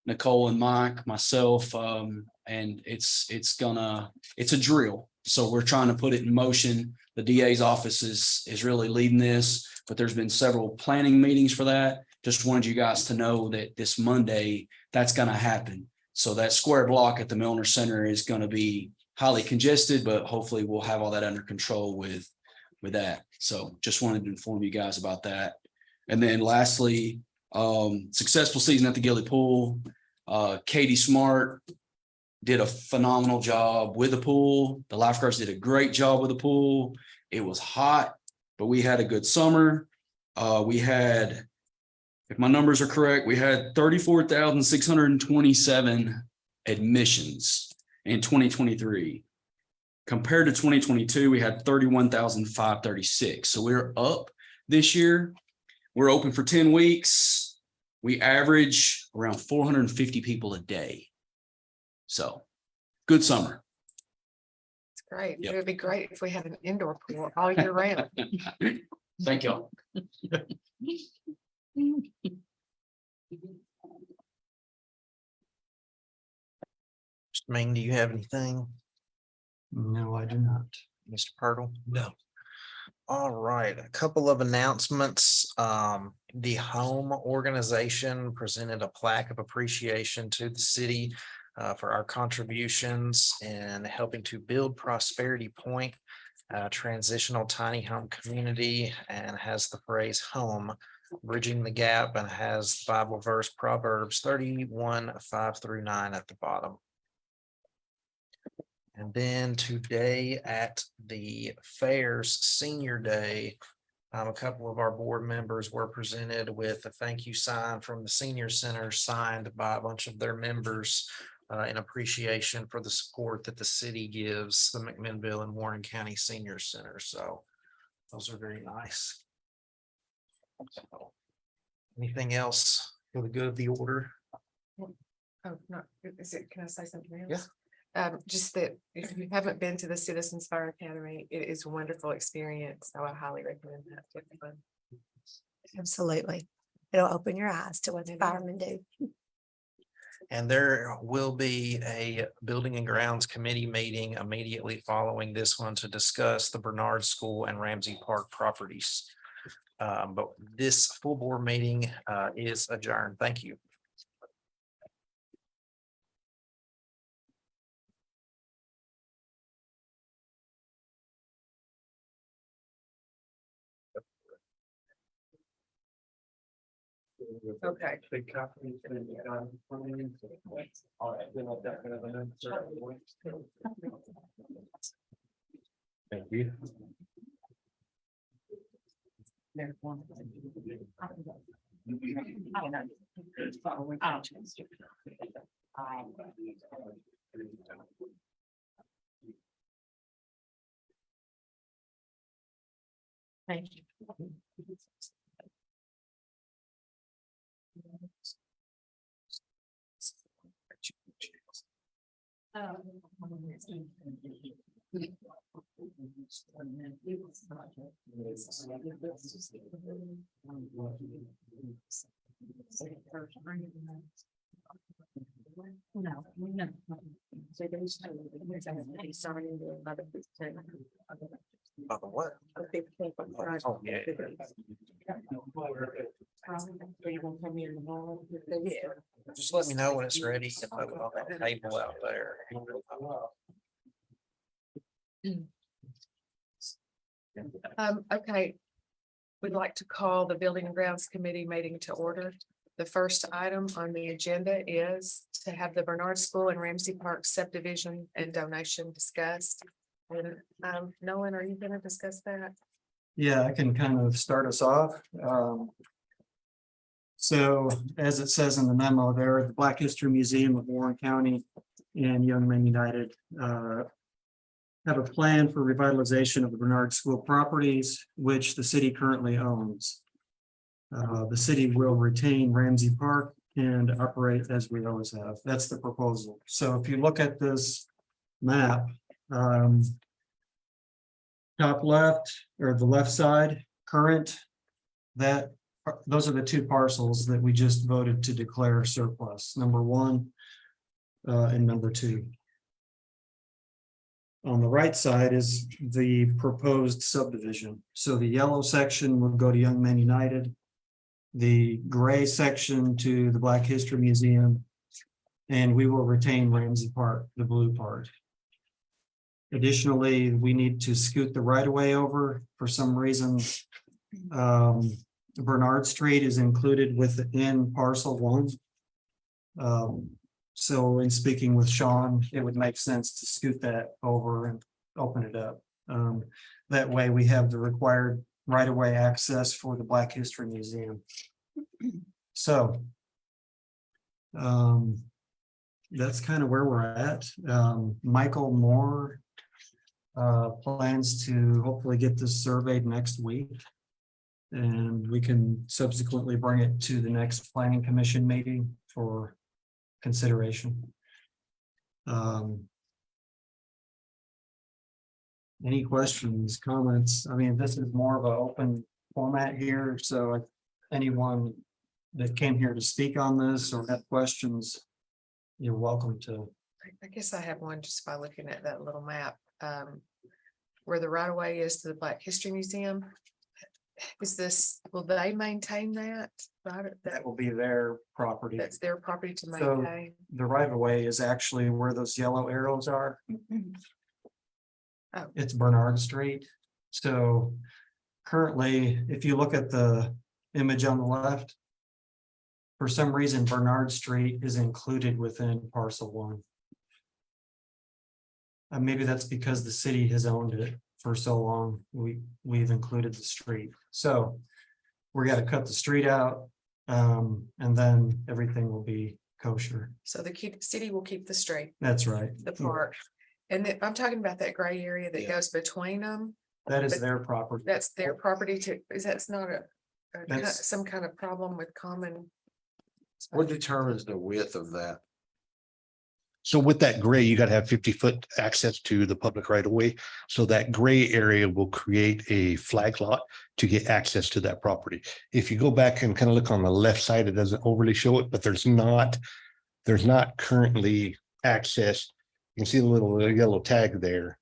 Nicole and Mike, myself, and it's a drill. So we're trying to put it in motion. The DA's office is really leading this, but there's been several planning meetings for that. Just wanted you guys to know that this Monday, that's going to happen. So that square block at the Milner Center is going to be highly congested, but hopefully we'll have all that under control with that. So just wanted to inform you guys about that. And then lastly, successful season at the Gilly Pool. Katie Smart did a phenomenal job with the pool. The lifeguards did a great job with the pool. It was hot, but we had a good summer. We had, if my numbers are correct, we had 34,627 admissions in 2023. Compared to 2022, we had 31,536. So we're up this year. We're open for 10 weeks. We average around 450 people a day. So good summer. It's great. Yep. It would be great if we had an indoor pool all year round. Thank y'all. Mr. Ming, do you have anything? No, I do not. Mr. Purtle? No. All right, a couple of announcements. The Home Organization presented a plaque of appreciation to the city for our contributions in helping to build Prosperity Point, a transitional tiny home community, and has the phrase home, bridging the gap, and has the Bible verse Proverbs 31:5-9 at the bottom. And then today at the fair's senior day, a couple of our board members were presented with a thank you sign from the senior center signed by a bunch of their members in appreciation for the support that the city gives the McMinnville and Warren County Senior Center. So those are very nice. So, anything else for the good of the order? Oh, no, is it, can I say something else? Just that if you haven't been to the Citizens Fire Academy, it is a wonderful experience. So I highly recommend that to everyone. Absolutely. It'll open your eyes to what the firemen do. And there will be a Building and Grounds Committee meeting immediately following this one to discuss the Bernard School and Ramsey Park properties. But this full board meeting is adjourned. Thank you. Okay. Big companies and all right, then I'll definitely answer. Thank you. Thank you. No. So there's starting to another. About the what? Oh, yeah. Just let me know when it's ready. and put it on that table out there. Okay. We'd like to call the Building and Grounds Committee meeting to order. The first item on the agenda is to have the Bernard School and Ramsey Park subdivision and donation discussed. And Nolan, are you gonna discuss that? Yeah, I can kind of start us off. So as it says in the memo there, the Black History Museum of Warren County and Young Men United have a plan for revitalization of the Bernard School properties, which the city currently owns. The city will retain Ramsey Park and operate as we always have. That's the proposal. So if you look at this map, top left or the left side, current, those are the two parcels that we just voted to declare surplus, number 1 and number 2. On the right side is the proposed subdivision. So the yellow section will go to Young Men United, the gray section to the Black History Museum, and we will retain Ramsey Park, the blue part. Additionally, we need to scoot the right of way over. For some reason, Bernard Street is included within parcel 1. So in speaking with Sean, it would make sense to scoot that over and open it up. That way we have the required right of way access for the Black History Museum. So that's kind of where we're at. Michael Moore plans to hopefully get this surveyed next week. And we can subsequently bring it to the next planning commission meeting for consideration. Any questions, comments? I mean, this is more of an open format here, so anyone that came here to speak on this or have questions, you're welcome to. I guess I have one just by looking at that little map. Where the right of way is to the Black History Museum. Will they maintain that? That will be their property. That's their property to So- maintain. The right of way is actually where those yellow arrows are. Oh. It's Bernard Street. So currently, if you look at the image on the left, for some reason Bernard Street is included within parcel 1. Maybe that's because the city has owned it for so long. We've included the street. So we got to cut the street out, and then everything will be kosher. So the city will keep the street, That's right. the park. And I'm talking about that gray area that Yeah. goes between them. That is But their property. That's their property too. That's not That's- some kind of problem with common. What determines the width of that? So with that gray, you gotta have 50-foot access to the public right of way. So that gray area will create a flag lot to get access to that property. If you go back and kind of look on the left side, it doesn't overly show it, but there's not currently access. You can see the little yellow tag there.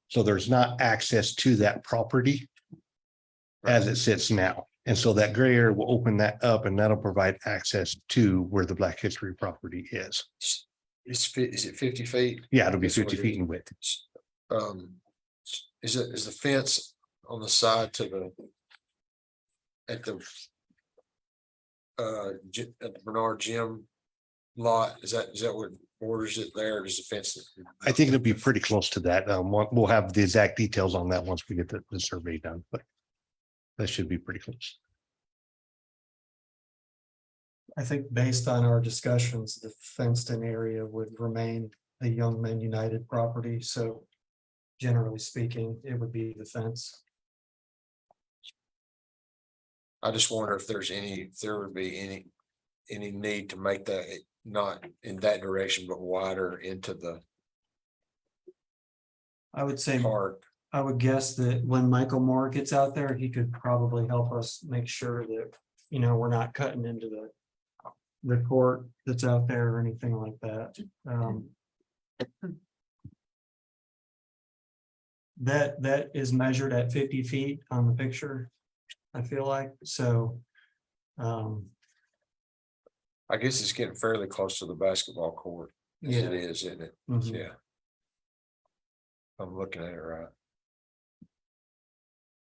So there's not access to that property as it sits now. And so that gray area will open that up and that'll provide access to where the Black History property is. Is it 50 feet? Yeah, it'll be That's what 50 it feet is. in width. Is the fence on the side to the at the Bernard Gym lot? Is that what borders it there? Is the fence? I think it'll be pretty close to that. We'll have the exact details on that once we get the survey done, but that should be pretty close. I think based on our discussions, the fenced in area would remain a Young Men United property, so generally speaking, it would be the fence. I just wonder if there would be any need to make that not in that direction, but wider into the I would say, park. I would guess that when Michael Moore gets out there, he could probably help us make sure that, we're not cutting into the court that's out there or anything like that. That is measured at 50 feet on the picture. I feel like, so. I guess it's getting fairly close to the basketball court. As Yeah. it is, isn't it? Mhm. Yeah. I'm looking at it right.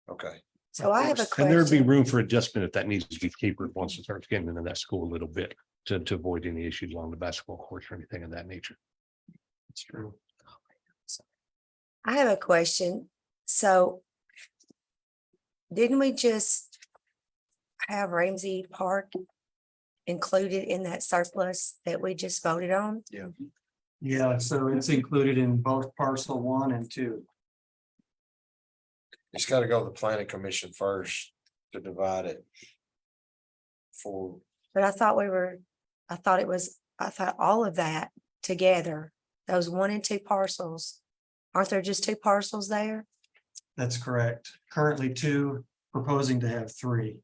Okay. So I have a And there'd be question. room for adjustment if that needs to be tapered once it starts getting into that school a little bit to avoid any issues along the basketball courts or anything of that nature. It's true. I have a question. So didn't we just have Ramsey Park included in that surplus that we just voted on? Yeah, so it's included in both parcel 1 and 2. It's gotta go to the planning commission first to divide it. For, But I thought I thought all of that together, those 1 and 2 parcels, aren't there just 2 parcels there? That's correct. Currently 2, proposing to have 3.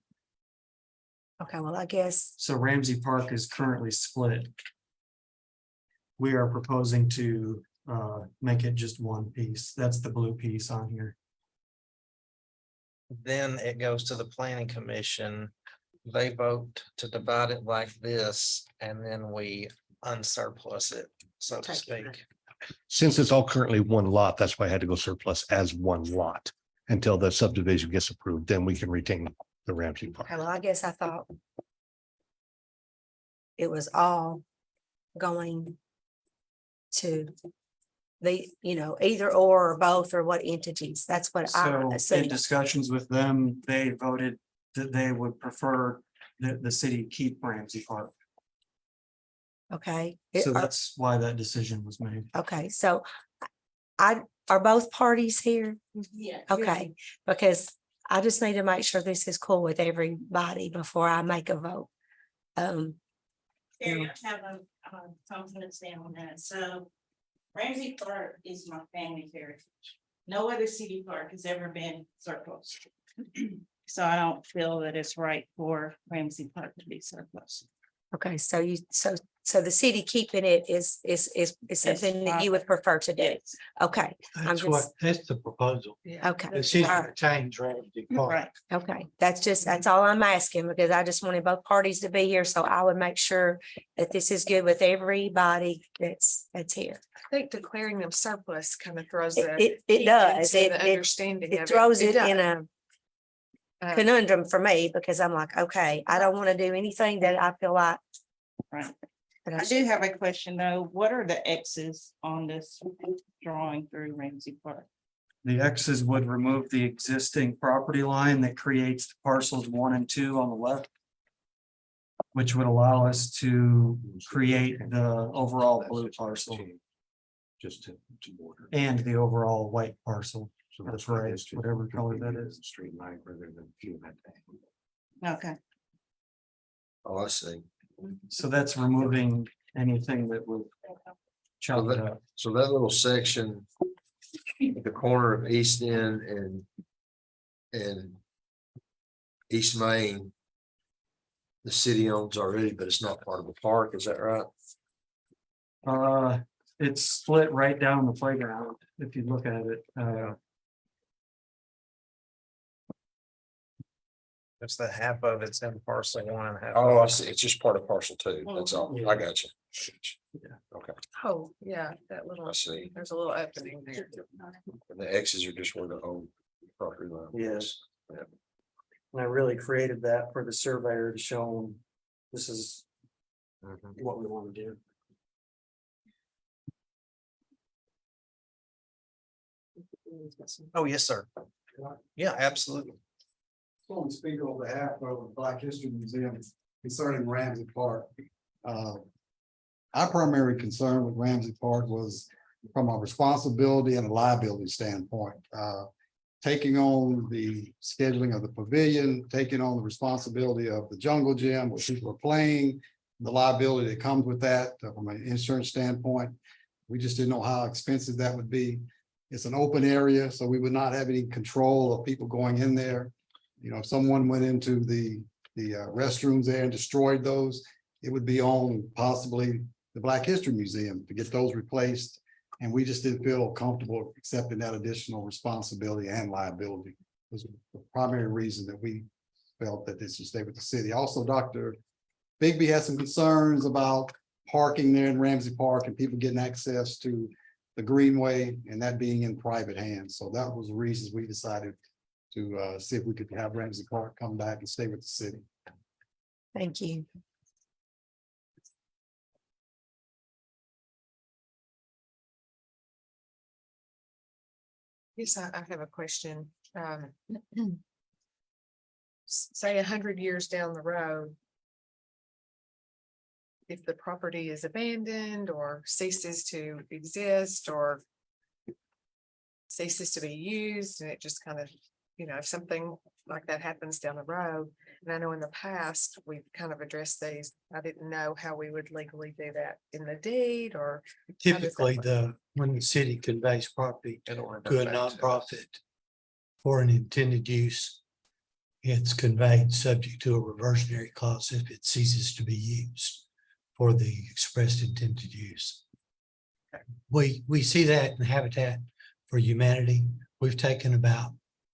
Okay, well, I guess, So Ramsey Park is currently split. We are proposing to make it just 1 piece. That's the blue piece on here. Then it goes to the planning commission. They vote to divide it like this, and then we unsurplus it, so to speak. Since it's all currently one lot, that's why I had to go surplus as one lot until the subdivision gets approved, then we can retain the Ramsey Park. okay, well, I guess I thought it was all going to the, either or both or what entities. That's what I So in assumed. discussions with them, they voted that they would prefer that the city keep Ramsey Park. Okay. So that's why that decision was made. Okay, so are both parties here? Yeah. Okay, because I just need to make sure this is cool with everybody before I make a vote. Terry, I have a confidence down on that. So Ramsey Park is my family's heritage. No other city park has ever been surplus. So I don't feel that it's right for Ramsey Park to be surplus. Okay, so so the city keeping it is something that you would prefer to do. Yes, Okay, That's the proposal. okay. The city all right, retains Ramsey Park. right. Okay, that's all I'm asking, because I just wanted both parties to be here, so I would make sure that this is good with everybody that's here. I think declaring them surplus kind of throws It the. does, The it understanding of it throws it does. in a Uh, conundrum for me, because I'm like, okay, I don't want to do anything that I feel like. Right. that I do have a question though. What are the X's on this drawing through Ramsey Park? The X's would remove the existing property line that creates the parcels 1 and 2 on the left, which would allow us to create the overall blue parcel Just to border. and the overall white parcel. So That's why right, this should whatever color that be is. a Straight line rather than few that. Okay. oh, I see. So that's removing anything that would chop it up. So that little section. At the corner of East End and East Main. The city owns already, but it's not part of the park, is that right? It's split right down the playground, if you look at it. It's the half of it's in parcel 1 and half. Oh, I see. It's just part of parcel 2. That's all. I got you. Okay, Oh, yeah, that little, I see. there's a little opening there. And the X's are just where the old property line. Yes. Yeah. And I really created that for the surveyor to show him this is Mhm. what we want to do. Oh, yes, sir. Yeah, absolutely. So to speak on behalf of the Black History Museum concerning Ramsey Park. Our primary concern with Ramsey Park was from a responsibility and a liability standpoint. Taking on the scheduling of the pavilion, taking on the responsibility of the jungle gym where people are playing, the liability that comes with that from an insurance standpoint. We just didn't know how expensive that would be. It's an open area, so we would not have any control of people going in there. You know, if someone went into the restrooms there and destroyed those, it would be on possibly the Black History Museum to get those replaced. And we just didn't feel comfortable accepting that additional responsibility and liability. Was the primary reason that we felt that this should stay with the city. Also, Dr. Bigby has some concerns about parking there in Ramsey Park and people getting access to the greenway and that being in private hands. So that was the reasons we decided to see if we could have Ramsey Park come back and stay with the city. Thank you. Yes, I have a question. Say 100 years down the road, if the property is abandoned or ceases to exist or ceases to be used, and it just kind of, if something like that happens down the road, and I know in the past, we've kind of addressed these, I didn't know how we would legally do that in the deed or. how does that Typically, work? when the city conveys property It'll end to up a back to us. nonprofit for an intended use, it's conveyed subject to a reversionary clause if it ceases to be used for the expressed intended use. We see that in Habitat for Humanity. We've taken about,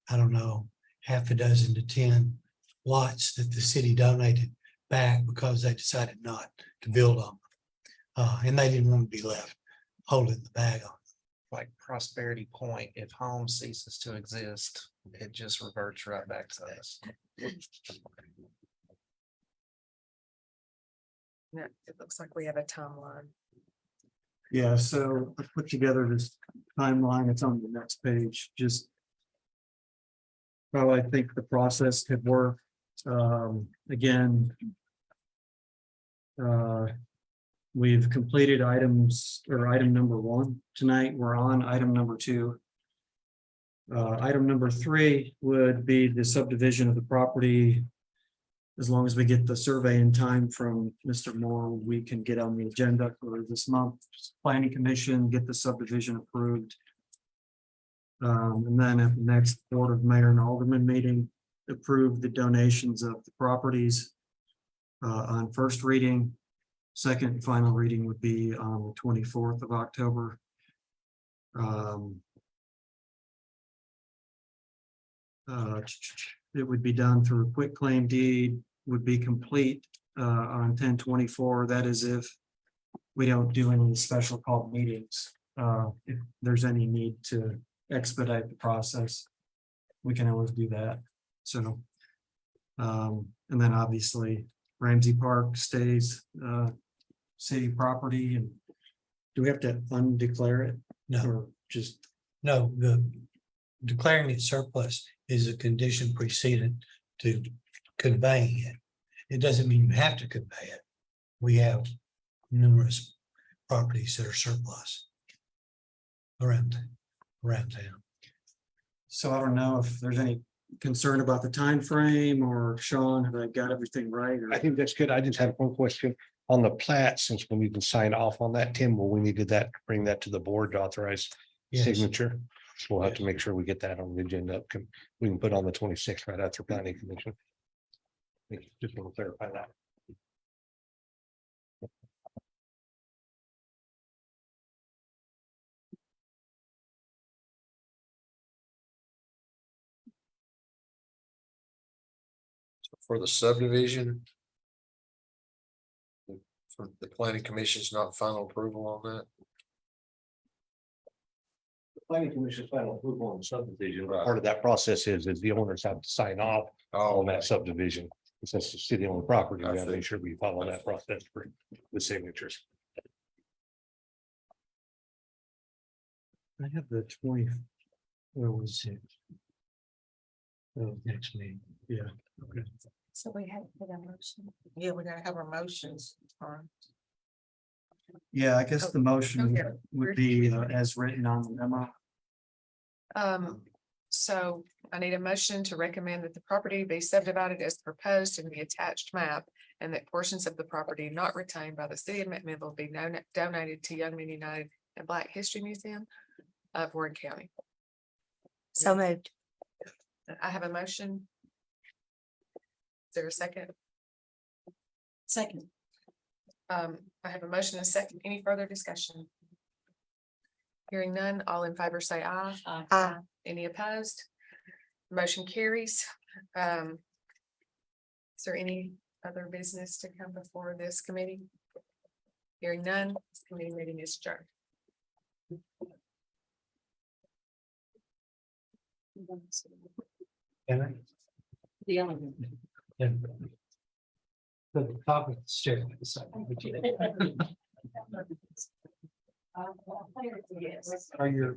I don't know, half a dozen to 10 lots that the city donated back because they decided not to build on them. And they didn't want to be left holding the bag on. Like Prosperity Point, if home ceases to exist, it just reverts right back to us. No, it looks like we have a timeline. Yeah, so I put together this timeline. It's on the next page, just how I think the process could work. Again, we've completed items or item number 1 tonight. We're on item number 2. Item number 3 would be the subdivision of the property. As long as we get the survey in time from Mr. Moore, we can get on the agenda for this month. Planning Commission, get the subdivision approved. And then at the next Board of Mayor and Alderman meeting, approve the donations of the properties on first reading. Second and final reading would be on the 24th of October. It would be done through a quick claim deed, would be complete on 10/24. That is if we don't do any special call meetings. If there's any need to expedite the process, we can always do that. So, and then obviously Ramsey Park stays city property. And do we have to undeclare it? No. Or just, No, the declaring it surplus is a condition precedent to conveying it. It doesn't mean you have to convey it. We have numerous properties that are surplus around town. so I don't know if there's any concern about the time frame, or Sean, have I got everything right? Or I think that's good. I just have one question on the plat, since we need to sign off on that, Tim, will we needed that, bring that to the board to authorize Yes. signature? We'll have to make sure we get that on the agenda. We can put on the 26th right after planning commission. Just want to clarify that. For the subdivision. For the planning commission's not final approval on that. Planning commission final approval on subdivision. Part of that process is the owners have to sign off on that subdivision. Since the city owned property, we gotta make sure we follow that process for the signatures. I have the 20. Where was it? Oh, next meeting. Yeah. Okay. So we have to put a motion. Yeah, we gotta have our motions on. yeah, I guess the motion Okay. would be as written on the memo. So I need a motion to recommend that the property be subdivided as proposed in the attached map, and that portions of the property not retained by the city of McMinnville be donated to Young Men United and Black History Museum of Warren County. So moved. I have a motion. Is there a second? Second. I have a motion and a second. Any further discussion? Hearing none, all in favor say aye. Aye. Any opposed? Motion carries. Is there any other business to come before this committee? Hearing none, this committee meeting is adjourned. The only. But the top of the stairway. Yes. Are your